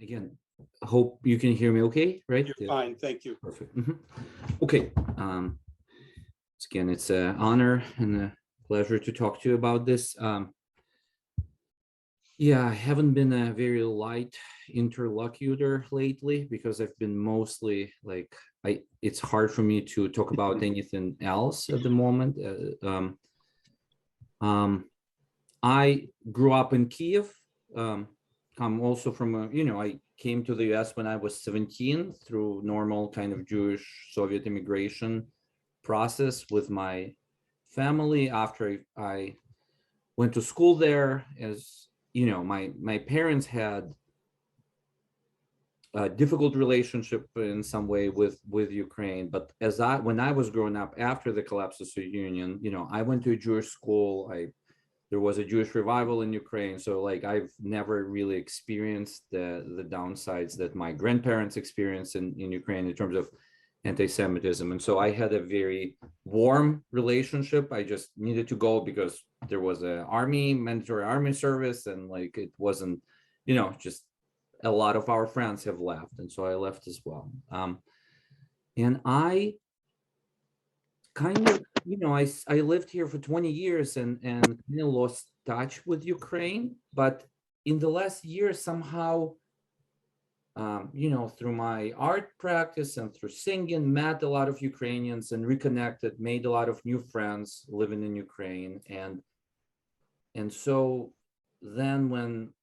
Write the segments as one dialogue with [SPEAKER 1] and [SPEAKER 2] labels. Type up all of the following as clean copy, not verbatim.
[SPEAKER 1] Again, hope you can hear me okay, right?
[SPEAKER 2] You're fine. Thank you.
[SPEAKER 1] Perfect. Okay. Again, it's an honor and a pleasure to talk to you about this. Yeah, I haven't been a very light interlocutor lately because I've been mostly like it's hard for me to talk about anything else at the moment. I grew up in Kiev. I'm also from I came to the US when I was 17 through normal kind of Jewish Soviet immigration process with my family. After I went to school there, as my parents had a difficult relationship in some way with Ukraine. But when I was growing up after the collapse of the Soviet Union, I went to a Jewish school. There was a Jewish revival in Ukraine. So like I've never really experienced the downsides that my grandparents experienced in Ukraine in terms of anti-Semitism. And so I had a very warm relationship. I just needed to go because there was a mandatory army service, and like it wasn't, just a lot of our friends have left. And so I left as well. And I kind of, I lived here for 20 years and kind of lost touch with Ukraine. But in the last year, somehow, through my art practice and through singing, met a lot of Ukrainians and reconnected, made a lot of new friends living in Ukraine. And so then when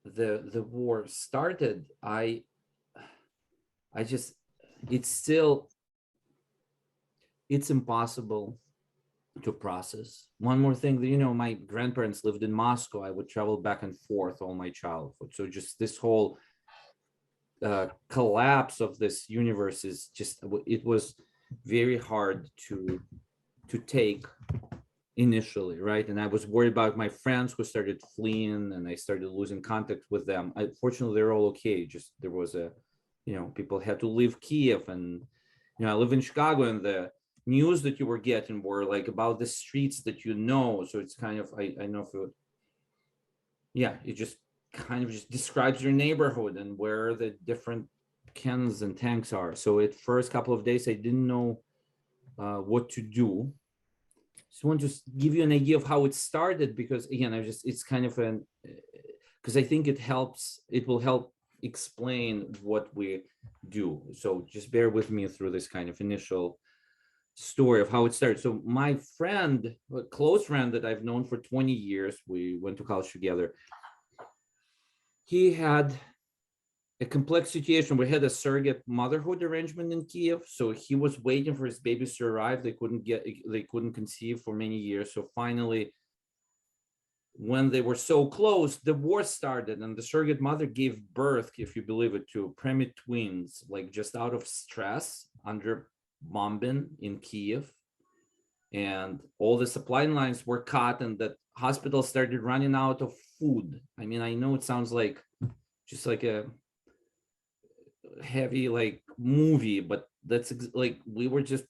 [SPEAKER 1] the war started, I just, it's impossible to process. One more thing, my grandparents lived in Moscow. I would travel back and forth all my childhood. So just this whole collapse of this universe is just, it was very hard to take initially, right? And I was worried about my friends who started fleeing, and I started losing contact with them. Fortunately, they're all okay. Just there was people had to leave Kiev, and I live in Chicago, and the news that you were getting were like about the streets that so it's kind of I know if it just kind of just describes your neighborhood and where the different cans and tanks are. So at first couple of days I didn't know what to do. So I want to just give you an idea of how it started, because again, it's kind of because I think it will help explain what we do. So just bear with me through this kind of initial story of how it started. So my friend, a close friend that I've known for 20 years, we went to college together. He had a complex situation. We had a surrogate motherhood arrangement in Kiev. So he was waiting for his babies to arrive. They couldn't conceive for many years. So finally, when they were so close, the war started, and the surrogate mother gave birth, if you believe it, to preemie twins, like just out of stress under bombing in Kiev. And all the supply lines were cut, and the hospital started running out of food. I mean, I know it sounds like just like a heavy like movie, but that's like we were just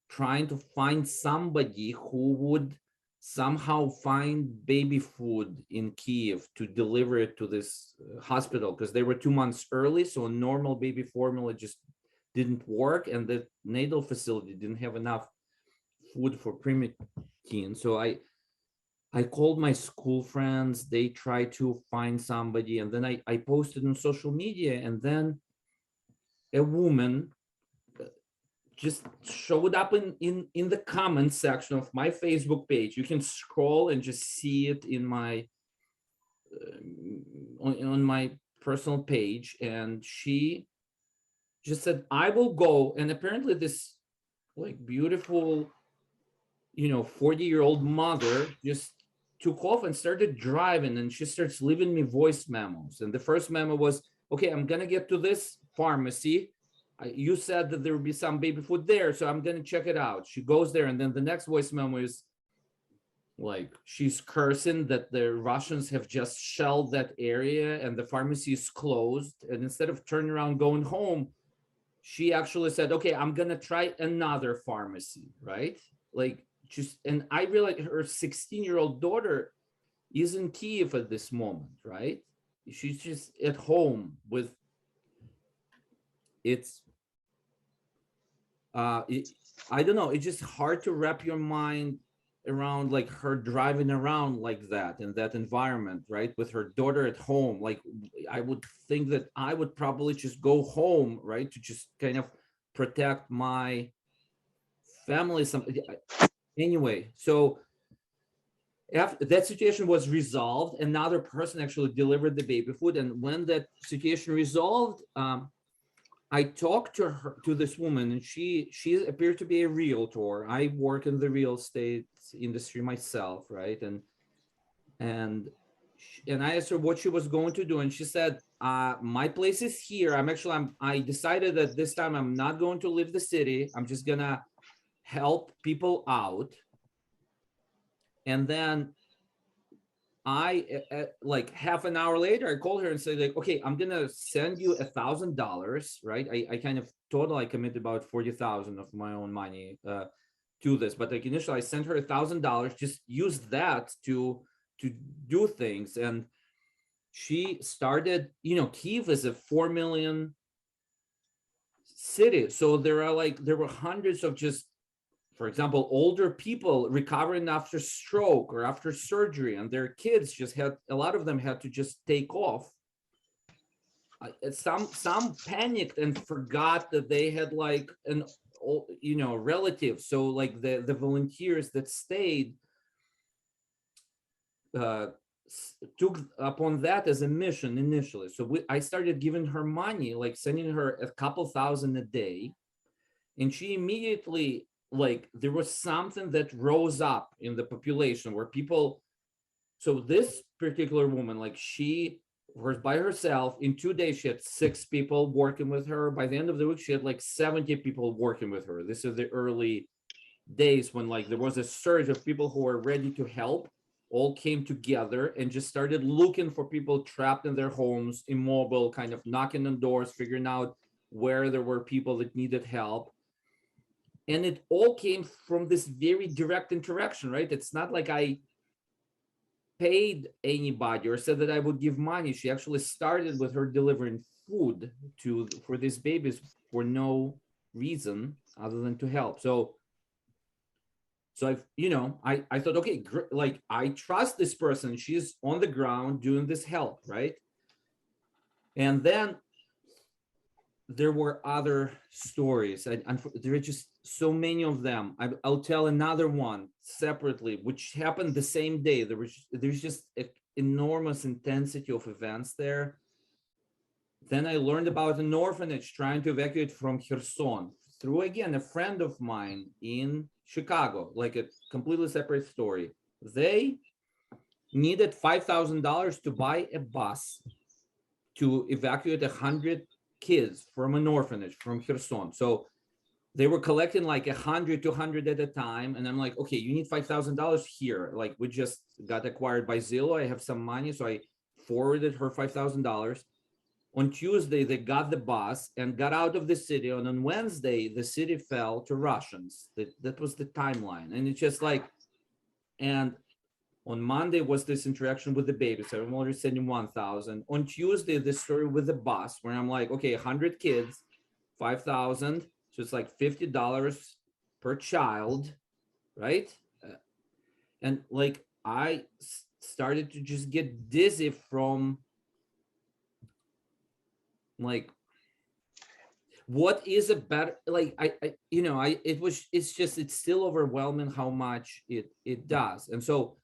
[SPEAKER 1] trying to find somebody who would somehow find baby food in Kiev to deliver it to this hospital, because they were 2 months early. So a normal baby formula just didn't work, and the natal facility didn't have enough food for preemie. So I called my school friends. They tried to find somebody, and then I posted on social media, and then a woman just showed up in the comments section of my Facebook page. You can scroll and just see it in my on my personal page, and she just said, I will go. And apparently this like beautiful 40-year-old mother just took off and started driving, and she starts leaving me voice memos. And the first memo was, okay, I'm gonna get to this pharmacy. You said that there would be some baby food there, so I'm gonna check it out. She goes there, and then the next voice memo is like she's cursing that the Russians have just shelled that area and the pharmacy is closed. And instead of turning around going home, she actually said, okay, I'm gonna try another pharmacy, right? Like just, and I realized her 16-year-old daughter is in Kiev at this moment, right? She's just at home with it's I don't know, it's just hard to wrap your mind around like her driving around like that in that environment, right, with her daughter at home. Like, I would think that I would probably just go home, right, to just kind of protect my family. Some anyway, so after that situation was resolved, another person actually delivered the baby food. And when that situation resolved, I talked to her, to this woman, and she appeared to be a realtor. I work in the real estate industry myself, right? And and I asked her what she was going to do, and she said, "My place is here. I decided that this time I'm not going to leave the city. I'm just gonna help people out." And then like half an hour later, I called her and said, like, okay, I'm gonna send you $1,000, right? I kind of total I committed about 40,000 of my own money to this, but like initially I sent her $1,000, just use that to do things. And she started, Kyiv is a 4 million city, so there were hundreds of just, for example, older people recovering after stroke or after surgery, and their kids just had, a lot of them had to just take off. Some panicked and forgot that they had like an, relative. So like the volunteers that stayed uh, took upon that as a mission initially. So I started giving her money, like sending her a couple thousand a day, and she immediately, like, there was something that rose up in the population where people, so this particular woman, like, she was by herself. In 2 days she had 6 people working with her. By the end of the week she had like 70 people working with her. This is the early days when like there was a surge of people who were ready to help, all came together and just started looking for people trapped in their homes, immobile, kind of knocking on doors, figuring out where there were people that needed help. And it all came from this very direct interaction, right? It's not like I paid anybody or said that I would give money. She actually started with her delivering food for these babies for no reason other than to help. So I thought, okay, like, I trust this person. She's on the ground doing this help, right? And then there were other stories, and there are just so many of them. I'll tell another one separately, which happened the same day. There's just an enormous intensity of events there. Then I learned about an orphanage trying to evacuate from Kherson through, again, a friend of mine in Chicago, like a completely separate story. They needed $5,000 to buy a bus to evacuate 100 kids from an orphanage from Kherson. So they were collecting like 100, 200 at a time. And I'm like, okay, you need $5,000 here. Like, we just got acquired by Zelle. I have some money. So I forwarded her $5,000. On Tuesday, they got the bus and got out of the city. And on Wednesday, the city fell to Russians. That was the timeline. And it's just like, and on Monday was this interaction with the baby. So I'm already sending 1,000. On Tuesday, this story with the bus, where I'm like, okay, 100 kids, 5,000. So it's like $50 per child, right? And like, I started to just get dizzy from, like, what is a better, like, it's still overwhelming how much it does. And so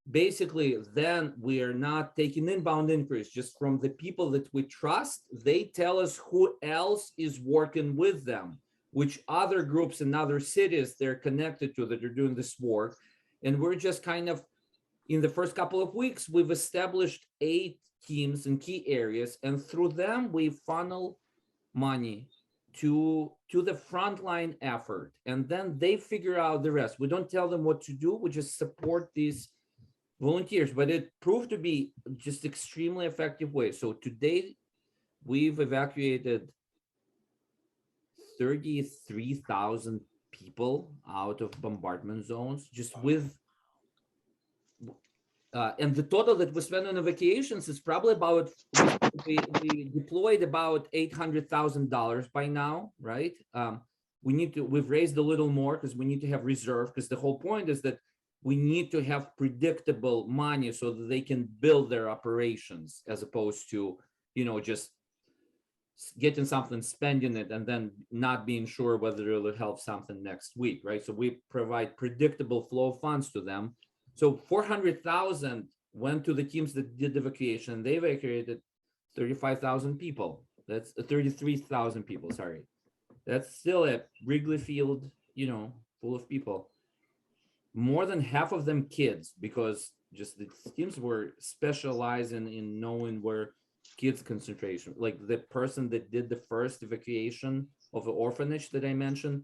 [SPEAKER 1] basically, then we are not taking inbound inquiries just from the people that we trust. They tell us who else is working with them, which other groups in other cities they're connected to that are doing this work. And we're just kind of, in the first couple of weeks, we've established 8 teams in key areas, and through them we funnel money to the frontline effort, and then they figure out the rest. We don't tell them what to do, we just support these volunteers. But it proved to be just extremely effective way. So today we've evacuated 33,000 people out of bombardment zones, just with and the total that we spent on the vacations is probably about, we deployed about $800,000 by now, right? We've raised a little more because we need to have reserve, because the whole point is that we need to have predictable money so that they can build their operations, as opposed to, just getting something, spending it, and then not being sure whether it'll help something next week, right? So we provide predictable flow of funds to them. So 400,000 went to the teams that did the evacuation. They evacuated 35,000 people. That's 33,000 people, sorry. That's still a Wrigley Field, full of people. More than half of them kids, because just the teams were specializing in knowing where kids concentration, like the person that did the first evacuation of the orphanage that I mentioned,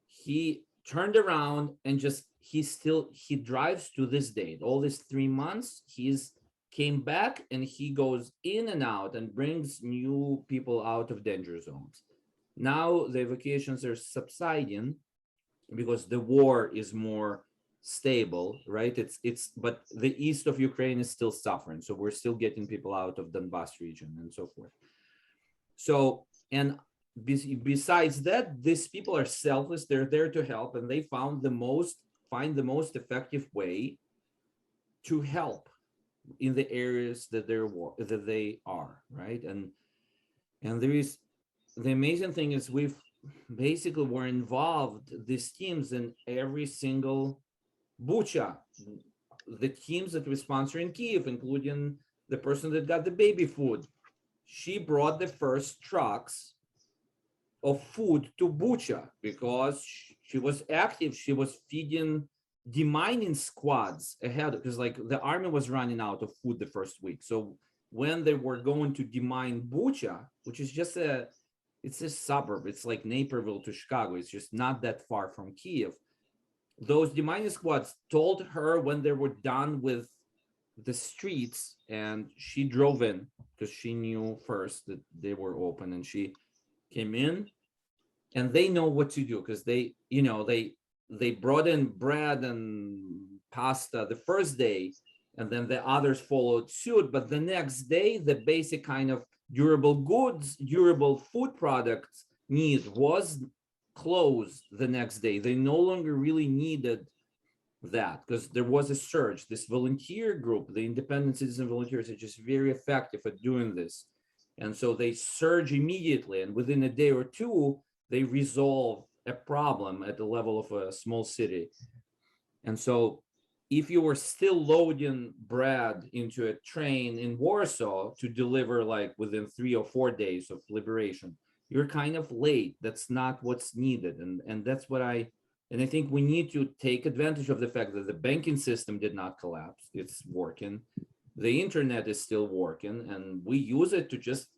[SPEAKER 1] he turned around and he drives to this date, all these 3 months, he's came back and he goes in and out and brings new people out of danger zones. Now the evacuations are subsiding because the war is more stable, right? But the east of Ukraine is still suffering, so we're still getting people out of Donbas region and so forth. So, and besides that, these people are selfless. They're there to help, and they find the most effective way to help in the areas that they are, right? And there is, the amazing thing is, we've basically were involved, these teams, in every single Bucha. The teams that we sponsor in Kyiv, including the person that got the baby food, she brought the first trucks of food to Bucha because she was active. She was feeding demining squads ahead, because like the army was running out of food the first week. So when they were going to demine Bucha, which is just it's a suburb, it's like Naperville to Chicago, it's just not that far from Kyiv. Those demining squads told her when they were done with the streets, and she drove in because she knew first that they were open, and she came in, and they know what to do because they brought in bread and pasta the first day, and then the others followed suit. But the next day, the basic kind of durable goods, durable food products need was closed the next day. They no longer really needed that because there was a surge. This volunteer group, the independent citizen volunteers, are just very effective at doing this. And so they surge immediately, and within a day or two, they resolve a problem at the level of a small city. And so if you were still loading bread into a train in Warsaw to deliver like within 3 or 4 days of liberation, you're kind of late. That's not what's needed. And that's what I think we need to take advantage of the fact that the banking system did not collapse. It's working. The internet is still working, and we use it to just,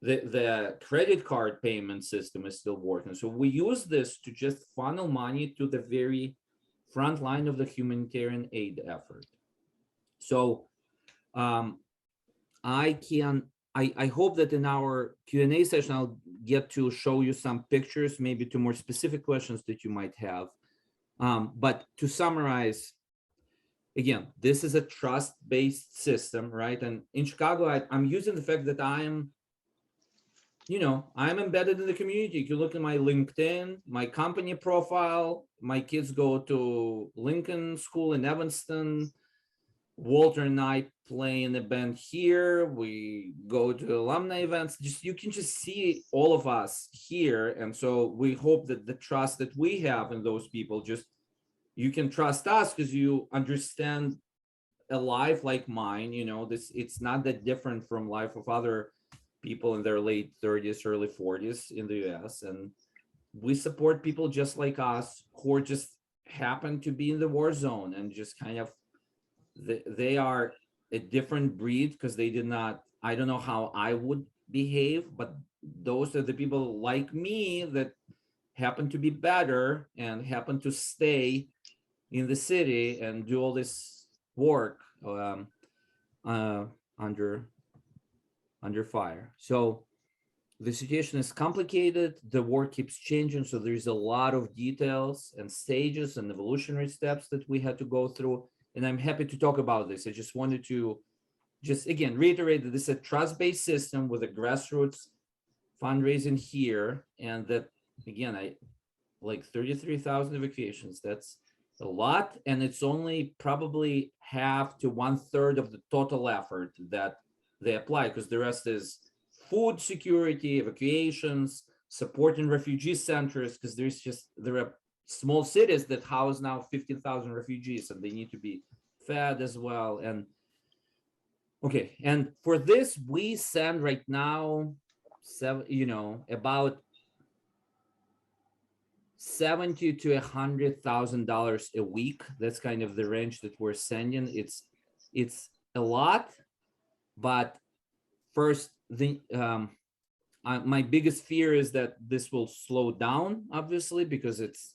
[SPEAKER 1] the credit card payment system is still working. So we use this to just funnel money to the very front line of the humanitarian aid effort. So I hope that in our Q&A session, I'll get to show you some pictures, maybe to more specific questions that you might have. But to summarize, again, this is a trust-based system, right? And in Chicago, I'm using the fact that I'm embedded in the community. You can look at my LinkedIn, my company profile. My kids go to Lincoln School in Evanston. Walter and I play in a band here. We go to alumni events. You can just see all of us here. And so we hope that the trust that we have in those people, you can trust us because you understand a life like mine. It's not that different from life of other people in their late 30s, early 40s in the US. And we support people just like us who are just happen to be in the war zone, and just kind of, they are a different breed because they did not, I don't know how I would behave, but those are the people like me that happen to be better and happen to stay in the city and do all this work under fire. So the situation is complicated. The war keeps changing. So there's a lot of details and stages and evolutionary steps that we had to go through. and I'm happy to talk about this. I just wanted to just again reiterate that this is a trust-based system with a grassroots fundraising here, and that again, I like 33,000 evacuations. That's a lot, and it's only probably half to 1/3 of the total effort that they apply, because the rest is food security, evacuations, supporting refugee centers, because there are small cities that house now 15,000 refugees, and they need to be fed as well. And okay, and for this, we send right now about $70,000 to $100,000 a week. That's kind of the range that we're sending. It's a lot, but first, my biggest fear is that this will slow down, obviously, because it's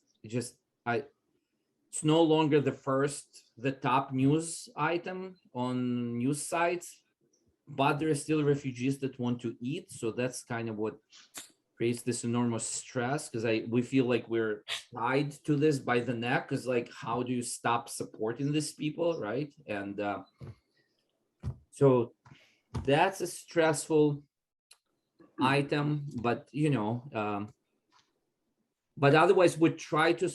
[SPEAKER 1] no longer the top news item on news sites, but there are still refugees that want to eat. So that's kind of what creates this enormous stress, because we feel like we're tied to this by the neck, because like, how do you stop supporting these people, right? And so that's a stressful item, but but otherwise we try to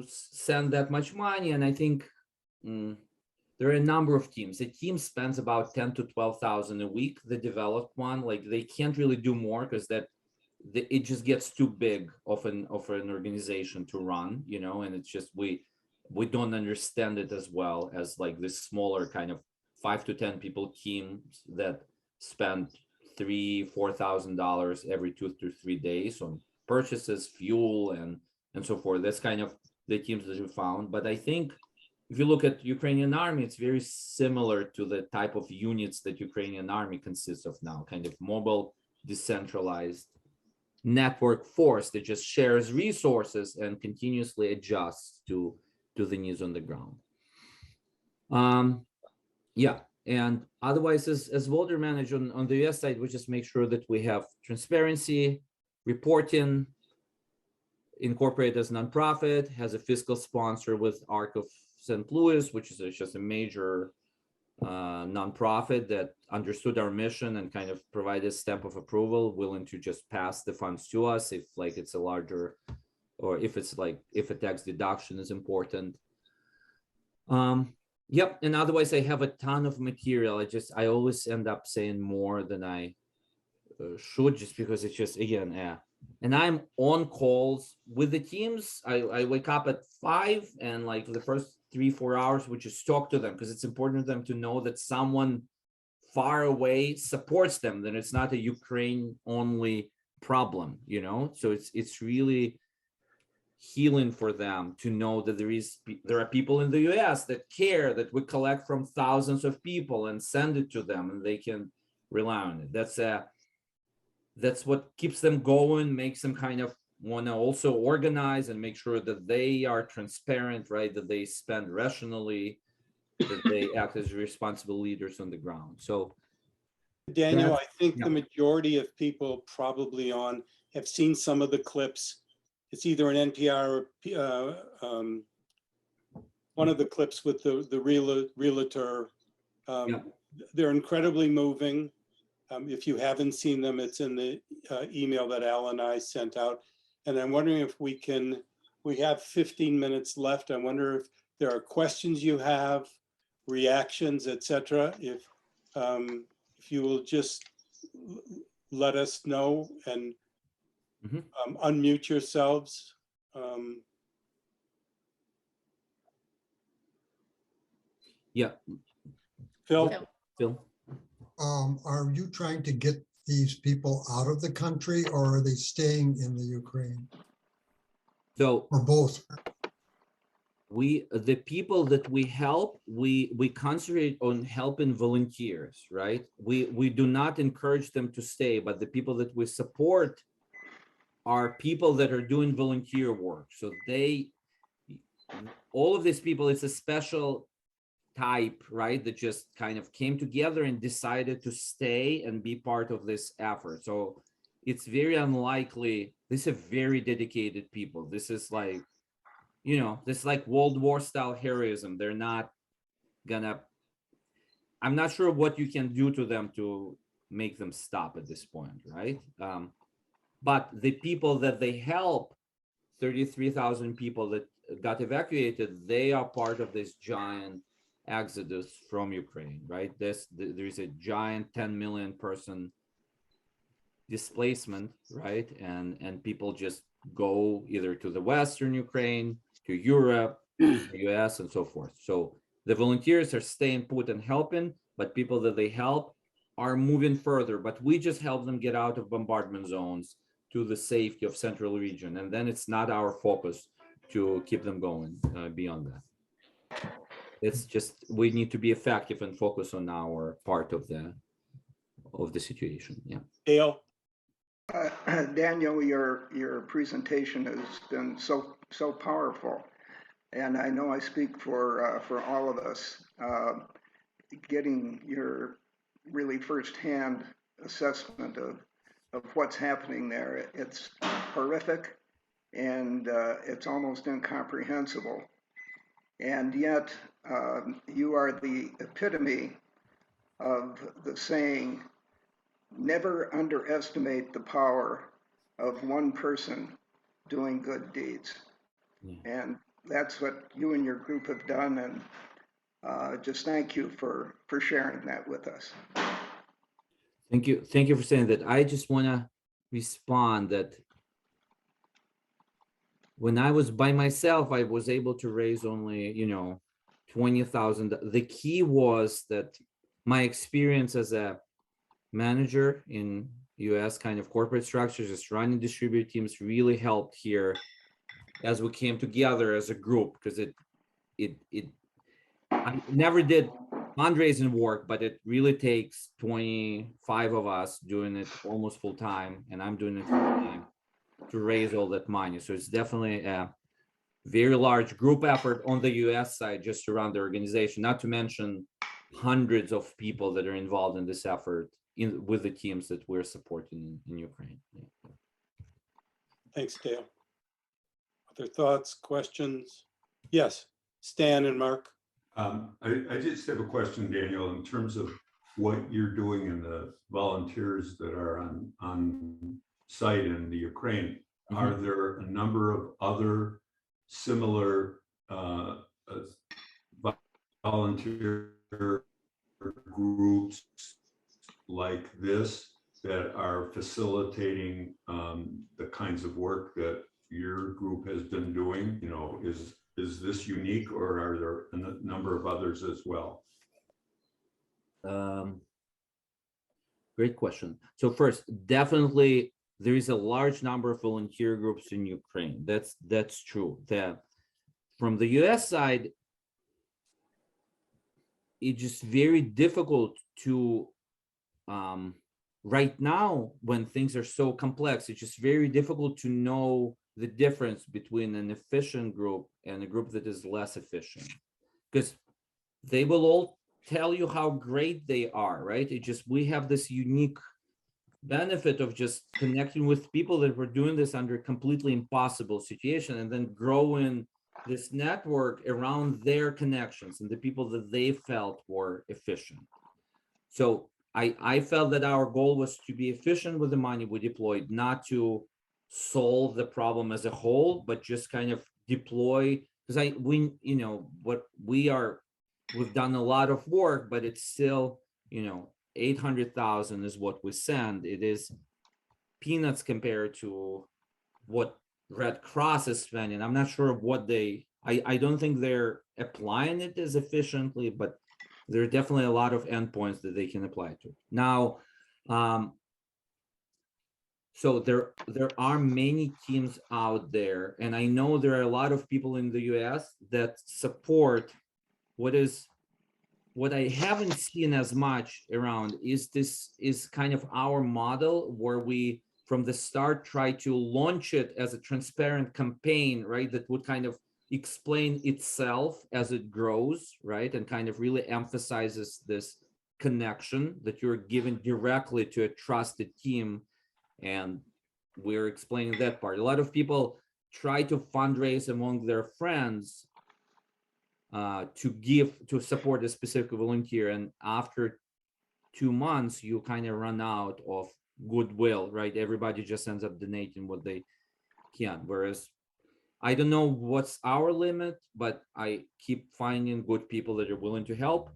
[SPEAKER 1] send that much money. And I think there are a number of teams. The team spends about 10 to 12,000 a week. The developed one, like they can't really do more, because it just gets too big of an organization to run, and it's just we don't understand it as well as like this smaller kind of 5 to 10 people teams that spend $3,000-4,000 every 2 to 3 days on purchases, fuel, and so forth. That's kind of the teams that we found. But I think if you look at Ukrainian army, it's very similar to the type of units that Ukrainian army consists of now, kind of mobile, decentralized network force that just shares resources and continuously adjusts to the needs on the ground. Yeah, and otherwise, as Walter managed on the US side, we just make sure that we have transparency, reporting, incorporate as nonprofit, has a fiscal sponsor with Arc of St. Louis, which is just a major nonprofit that understood our mission and kind of provided a stamp of approval, willing to just pass the funds to us if like it's a larger, or if a tax deduction is important. Yep, and otherwise I have a ton of material. I always end up saying more than I should, just because it's just, again, and I'm on calls with the teams. I wake up at 5, and like the first 3-4 hours, we just talk to them, because it's important to them to know that someone far away supports them, that it's not a Ukraine only problem, so it's really healing for them to know that there are people in the US that care, that we collect from thousands of people and send it to them, and they can rely on it. That's what keeps them going, makes them kind of want to also organize and make sure that they are transparent, right? That they spend rationally, that they act as responsible leaders on the ground. So
[SPEAKER 2] Daniel, I think the majority of people probably have seen some of the clips. It's either an NPR or one of the clips with the realtor. They're incredibly moving. If you haven't seen them, it's in the email that Al and I sent out. And I'm wondering if we have 15 minutes left. I wonder if there are questions you have, reactions, etc. If you will just let us know and unmute yourselves.
[SPEAKER 1] Yeah.
[SPEAKER 2] Phil?
[SPEAKER 3] Are you trying to get these people out of the country, or are they staying in the Ukraine?
[SPEAKER 1] So,
[SPEAKER 3] or both?
[SPEAKER 1] The people that we help, we concentrate on helping volunteers, right? We do not encourage them to stay, but the people that we support are people that are doing volunteer work. So all of these people, it's a special type, right, that just kind of came together and decided to stay and be part of this effort. So it's very unlikely. These are very dedicated people. This is like, this like World War style heroism. They're not gonna, I'm not sure what you can do to them to make them stop at this point, right? But the people that they help, 33,000 people that got evacuated, they are part of this giant exodus from Ukraine, right? There's a giant 10 million person displacement, right? And people just go either to the Western Ukraine, to Europe, the US, and so forth. So the volunteers are staying put and helping, but people that they help are moving further. But we just help them get out of bombardment zones to the safety of central region. And then it's not our focus to keep them going beyond that. It's just, we need to be effective and focus on our part of the situation. Yeah.
[SPEAKER 2] Dale?
[SPEAKER 4] Daniel, your presentation has been so powerful, and I know I speak for all of us. Getting your really firsthand assessment of what's happening there, it's horrific, and it's almost incomprehensible. And yet, you are the epitome of the saying, never underestimate the power of one person doing good deeds.
[SPEAKER 1] Yeah.
[SPEAKER 4] And that's what you and your group have done. And just thank you for sharing that with us.
[SPEAKER 1] Thank you. Thank you for saying that. I just want to respond that when I was by myself, I was able to raise only, 20,000. The key was that my experience as a manager in US kind of corporate structures, just running distributed teams, really helped here as we came together as a group, because I never did fundraising work, but it really takes 25 of us doing it almost full time, and I'm doing it full time to raise all that money. So it's definitely a very large group effort on the US side just to run the organization, not to mention hundreds of people that are involved in this effort with the teams that we're supporting in Ukraine. Yeah.
[SPEAKER 2] Thanks, Dale. Other thoughts, questions? Yes, Stan and Mark.
[SPEAKER 5] I just have a question, Daniel, in terms of what you're doing and the volunteers that are on site in the Ukraine.
[SPEAKER 1] Mhm.
[SPEAKER 5] Are there a number of other similar volunteer groups like this that are facilitating the kinds of work that your group has been doing? Is this unique, or are there a number of others as well?
[SPEAKER 1] Great question. So first, definitely there is a large number of volunteer groups in Ukraine. That's true. That from the US side, it's just very difficult to right now, when things are so complex, it's just very difficult to know the difference between an efficient group and a group that is less efficient, because they will all tell you how great they are, right? It just, we have this unique benefit of just connecting with people that were doing this under completely impossible situation, and then growing this network around their connections and the people that they felt were efficient. So I felt that our goal was to be efficient with the money we deployed, not to solve the problem as a whole, but just kind of deploy, because we've done a lot of work, but it's still, 800,000 is what we send. It is peanuts compared to what Red Cross is spending. I'm not sure what I don't think they're applying it as efficiently, but there are definitely a lot of endpoints that they can apply to. Now, so there are many teams out there, and I know there are a lot of people in the US that support what I haven't seen as much around is kind of our model, where we from the start try to launch it as a transparent campaign, right? That would kind of explain itself as it grows, right? And kind of really emphasizes this connection that you're giving directly to a trusted team. And we're explaining that part. A lot of people try to fundraise among their friends to support a specific volunteer, and after 2 months you kind of run out of goodwill, right? Everybody just ends up donating what they can, whereas I don't know what's our limit, but I keep finding good people that are willing to help.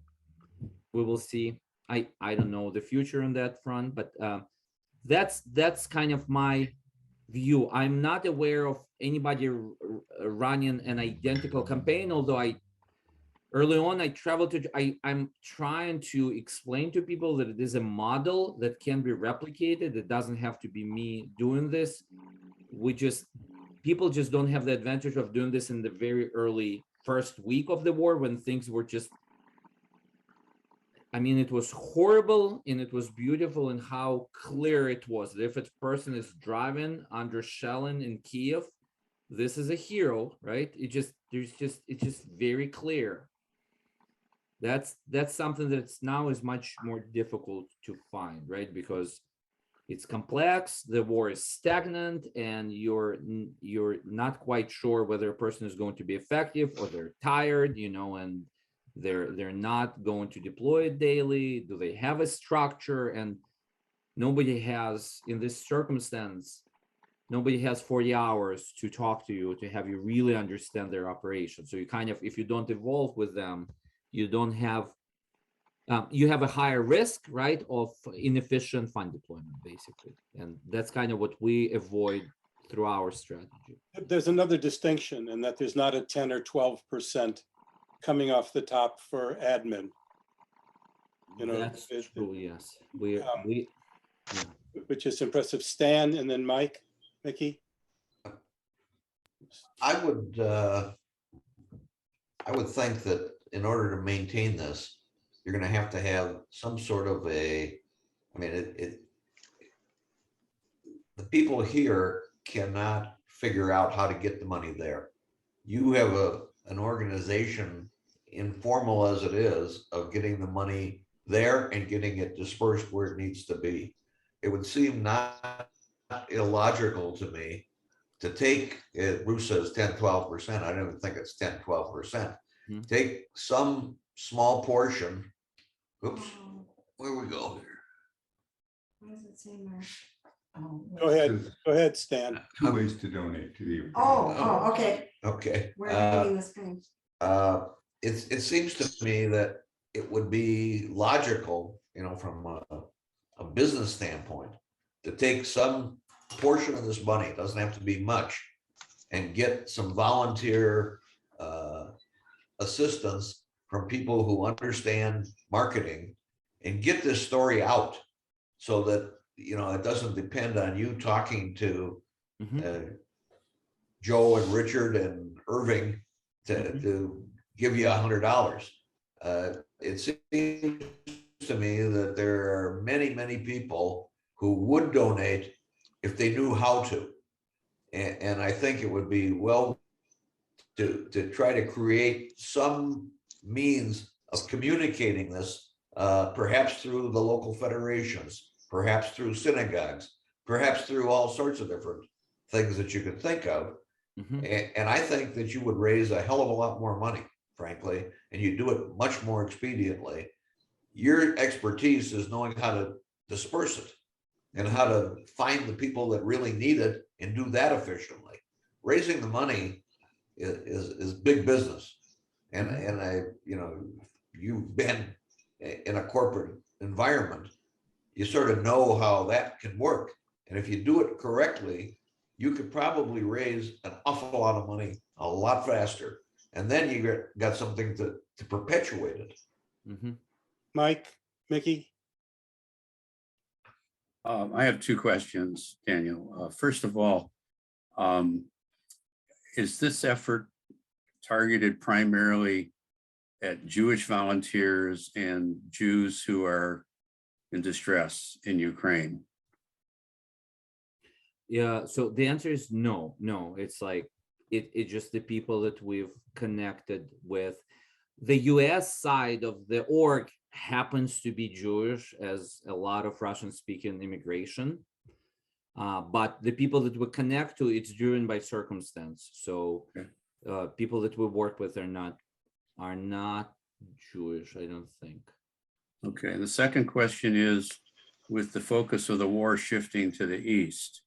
[SPEAKER 1] We will see. I don't know the future on that front, but that's kind of my view. I'm not aware of anybody running an identical campaign, although early on I traveled to, I'm trying to explain to people that it is a model that can be replicated. It doesn't have to be me doing this. People just don't have the advantage of doing this in the very early first week of the war, when things were just, I mean, it was horrible and it was beautiful in how clear it was. If a person is driving under shelling in Kiev, this is a hero, right? It's just very clear. That's something that's now is much more difficult to find, right? Because it's complex, the war is stagnant, and you're not quite sure whether a person is going to be effective, or they're tired, and they're not going to deploy it daily. Do they have a structure? And nobody has, in this circumstance, nobody has 40 hours to talk to you, to have you really understand their operation. So you kind of, if you don't evolve with them, you don't have, you have a higher risk, right, of inefficient fund deployment, basically. And that's kind of what we avoid through our strategy.
[SPEAKER 2] There's another distinction in that there's not a 10 or 12% coming off the top for admin.
[SPEAKER 1] That's true, yes. Yeah.
[SPEAKER 2] Which is impressive. Stan, and then Mike, Mickey.
[SPEAKER 6] I would think that in order to maintain this, you're going to have some sort of the people here cannot figure out how to get the money there. You have an organization, informal as it is, of getting the money there and getting it dispersed where it needs to be. It would seem not illogical to me to take, Bruce says 10, 12%. I don't even think it's 10, 12%. Take some small portion. Oops, where we go here?
[SPEAKER 7] What does it say, Mark?
[SPEAKER 2] Go ahead, Stan.
[SPEAKER 5] 2 ways to donate to the.
[SPEAKER 7] Okay.
[SPEAKER 6] Okay.
[SPEAKER 7] We're reading this page.
[SPEAKER 6] It seems to me that it would be logical, from a business standpoint, to take some portion of this money, it doesn't have to be much, and get some volunteer assistance from people who understand marketing, and get this story out so that, it doesn't depend on you talking to Joe and Richard and Irving to give you $100. It seems to me that there are many, many people who would donate if they knew how to. And I think it would be well to try to create some means of communicating this, perhaps through the local federations, perhaps through synagogues, perhaps through all sorts of different things that you could think of. And I think that you would raise a hell of a lot more money, frankly, and you do it much more expediently. Your expertise is knowing how to disperse it and how to find the people that really need it and do that efficiently. Raising the money is big business. And you've been in a corporate environment, you sort of know how that can work. And if you do it correctly, you could probably raise an awful lot of money a lot faster. And then you got something to perpetuate it.
[SPEAKER 2] Mike, Mickey.
[SPEAKER 8] I have 2 questions, Daniel. First of all, is this effort targeted primarily at Jewish volunteers and Jews who are in distress in Ukraine?
[SPEAKER 1] Yeah, so the answer is no. It's like it's just the people that we've connected with. The US side of the org happens to be Jewish, as a lot of Russian speaking immigration. But the people that we connect to, it's driven by circumstance. So people that we work with are not Jewish, I don't think.
[SPEAKER 8] Okay, the second question is, with the focus of the war shifting to the east,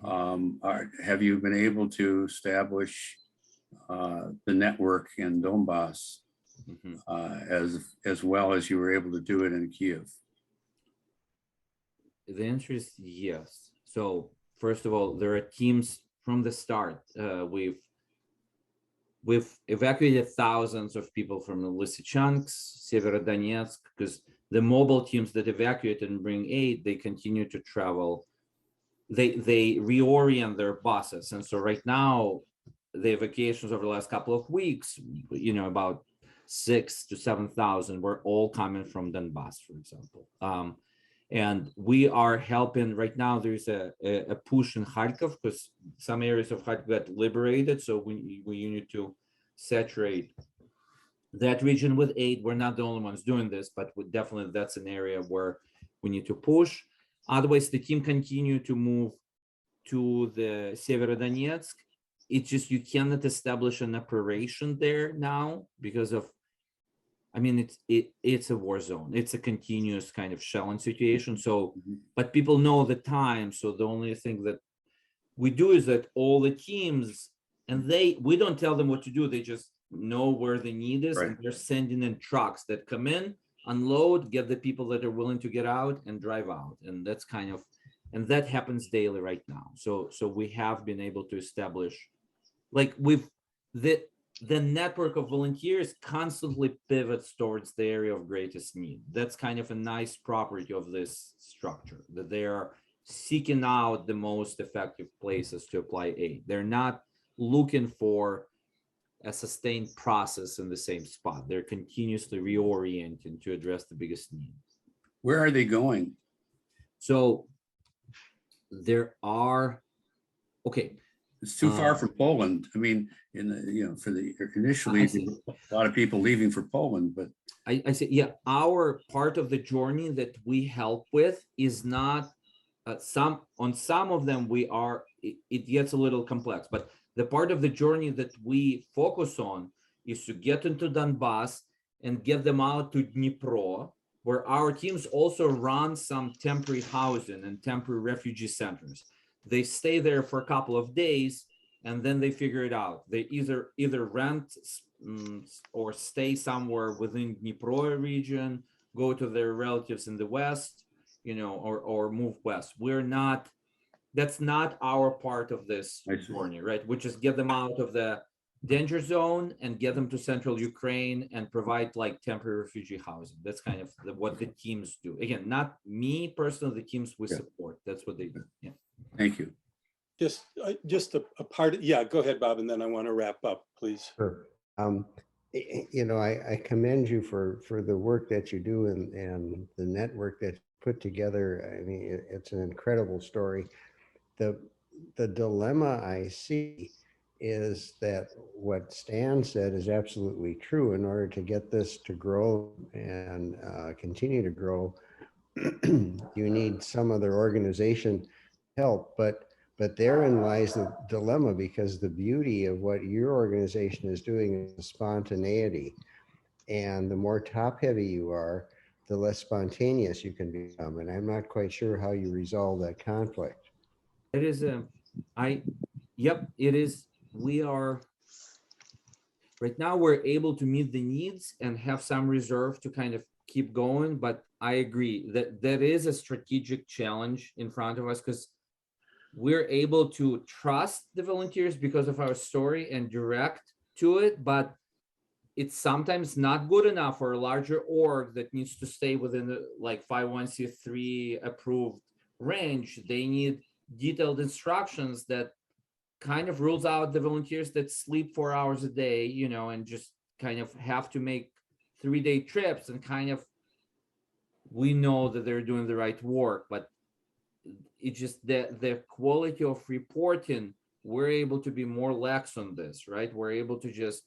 [SPEAKER 8] have you been able to establish the network in Donbass as well as you were able to do it in Kiev?
[SPEAKER 1] The answer is yes. So first of all, there are teams from the start. We've evacuated thousands of people from Lysychansk, Severodonetsk, because the mobile teams that evacuate and bring aid, they continue to travel. They reorient their buses. And so right now, the evacuations over the last couple of weeks, about 6,000 to 7,000 were all coming from Donbass, for example. And we are helping right now. There's a push in Kharkov because some areas of Kharkov got liberated. So we need to saturate that region with aid. We're not the only ones doing this, but definitely that's an area where we need to push. Otherwise, the team continue to move to the Severodonetsk. It's just you cannot establish an operation there now because of, it's a war zone. It's a continuous kind of shelling situation. So, but people know the time. So the only thing that we do is that all the teams, and we don't tell them what to do. They just know where the need is, and they're sending in trucks that come in, unload, get the people that are willing to get out and drive out. And that's and that happens daily right now. So we have been able to establish, the network of volunteers constantly pivots towards the area of greatest need. That's kind of a nice property of this structure, that they are seeking out the most effective places to apply aid. They're not looking for a sustained process in the same spot. They're continuously reorienting to address the biggest need.
[SPEAKER 8] Where are they going?
[SPEAKER 1] So there are,
[SPEAKER 8] it's too far from Poland. Initially, a lot of people leaving for Poland, but
[SPEAKER 1] I say, our part of the journey that we help with is not some of them it gets a little complex, but the part of the journey that we focus on is to get into Donbass and get them out to Dnipro, where our teams also run some temporary housing and temporary refugee centers. They stay there for a couple of days and then they figure it out. They either rent or stay somewhere within Dnipro region, go to their relatives in the west, or move west. That's not our part of this journey, right? We just get them out of the danger zone and get them to central Ukraine and provide temporary refugee housing. That's kind of what the teams do. Again, not me personally, the teams we support. That's what they do. Yeah.
[SPEAKER 8] Thank you.
[SPEAKER 2] Just a part. Yeah, go ahead, Bob, and then I want to wrap up, please.
[SPEAKER 9] Sure. I commend you for the work that you do and the network that you put together. I mean, it's an incredible story. The dilemma I see is that what Stan said is absolutely true. In order to get this to grow and continue to grow, you need some other organization help. But therein lies the dilemma, because the beauty of what your organization is doing is spontaneity. And the more top heavy you are, the less spontaneous you can become. And I'm not quite sure how you resolve that conflict.
[SPEAKER 1] It is it is. We are right now, we're able to meet the needs and have some reserve to kind of keep going. But I agree that there is a strategic challenge in front of us, because we're able to trust the volunteers because of our story and direct to it, but it's sometimes not good enough for a larger org that needs to stay within the 501c3 approved range. They need detailed instructions that kind of rules out the volunteers that sleep 4 hours a day, and just kind of have to make 3-day trips, and kind of, we know that they're doing the right work, but it's just the quality of reporting, we're able to be more lax on this, right? We're able to just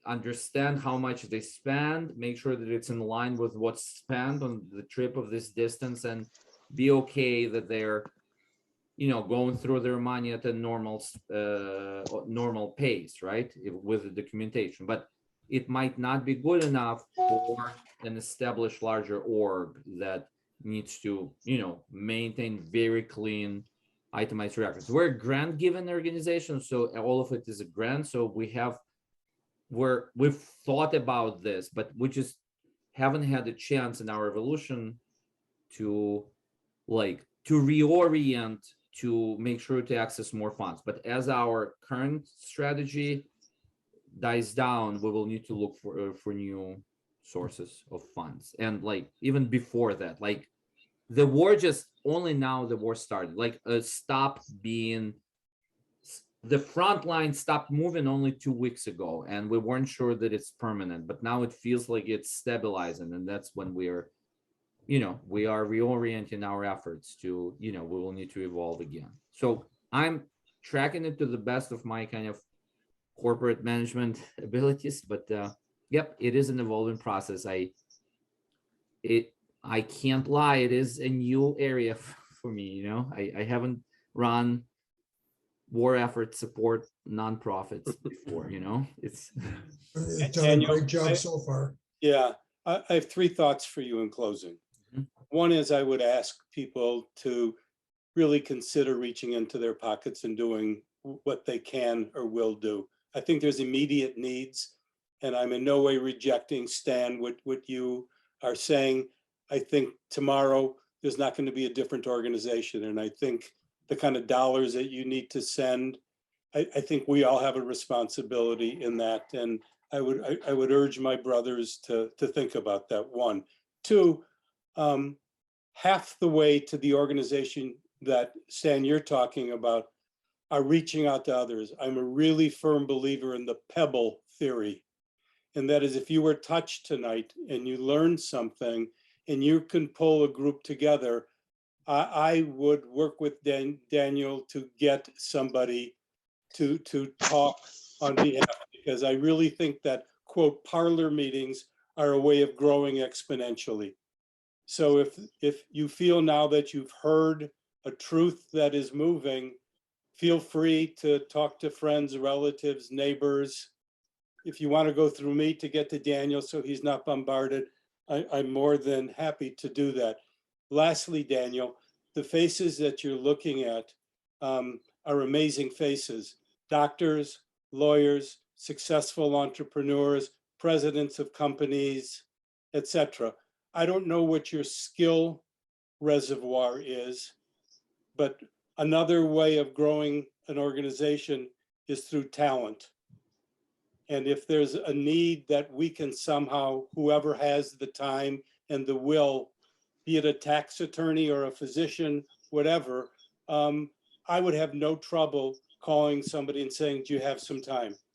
[SPEAKER 1] understand how much they spend, make sure that it's in line with what's spent on the trip of this distance, and be okay that they're going through their money at a normal pace, right? With the documentation, but it might not be good enough for an established larger org that needs to, maintain very clean itemized records. We're a grant given organization, so all of it is a grant. So we've thought about this, but we just haven't had a chance in our evolution to reorient to make sure to access more funds. But as our current strategy dies down, we will need to look for new sources of funds. And even before that, the war just only now the war started, stopped being, the front line stopped moving only 2 weeks ago, and we weren't sure that it's permanent, but now it feels like it's stabilizing. And that's when we are reorienting our efforts to, we will need to evolve again. So I'm tracking it to the best of my kind of corporate management abilities, but yep, it is an evolving process. I can't lie, it is a new area for me. I haven't run war effort support nonprofits before. It's
[SPEAKER 3] You've done a great job so far.
[SPEAKER 2] Yeah, I have 3 thoughts for you in closing. One is I would ask people to really consider reaching into their pockets and doing what they can or will do. I think there's immediate needs, and I'm in no way rejecting, Stan, what you are saying. I think tomorrow there's not going to be a different organization, and I think the kind of dollars that you need to send, I think we all have a responsibility in that, and I would urge my brothers to think about that. 1, 2, half the way to the organization that, Stan, you're talking about are reaching out to others. I'm a really firm believer in the pebble theory. And that is, if you were touched tonight and you learned something and you can pull a group together, I would work with Daniil to get somebody to talk on behalf, because I really think that, quote, parlor meetings are a way of growing exponentially. So if you feel now that you've heard a truth that is moving, feel free to talk to friends, relatives, neighbors. If you want to go through me to get to Daniil so he's not bombarded, I'm more than happy to do that. Lastly, Daniil, the faces that you're looking at are amazing faces. Doctors, lawyers, successful entrepreneurs, presidents of companies, etc. I don't know what your skill reservoir is, but another way of growing an organization is through talent. And if there's a need that we can somehow, whoever has the time and the will, be it a tax attorney or a physician, whatever, I would have no trouble calling somebody and saying, do you have some time?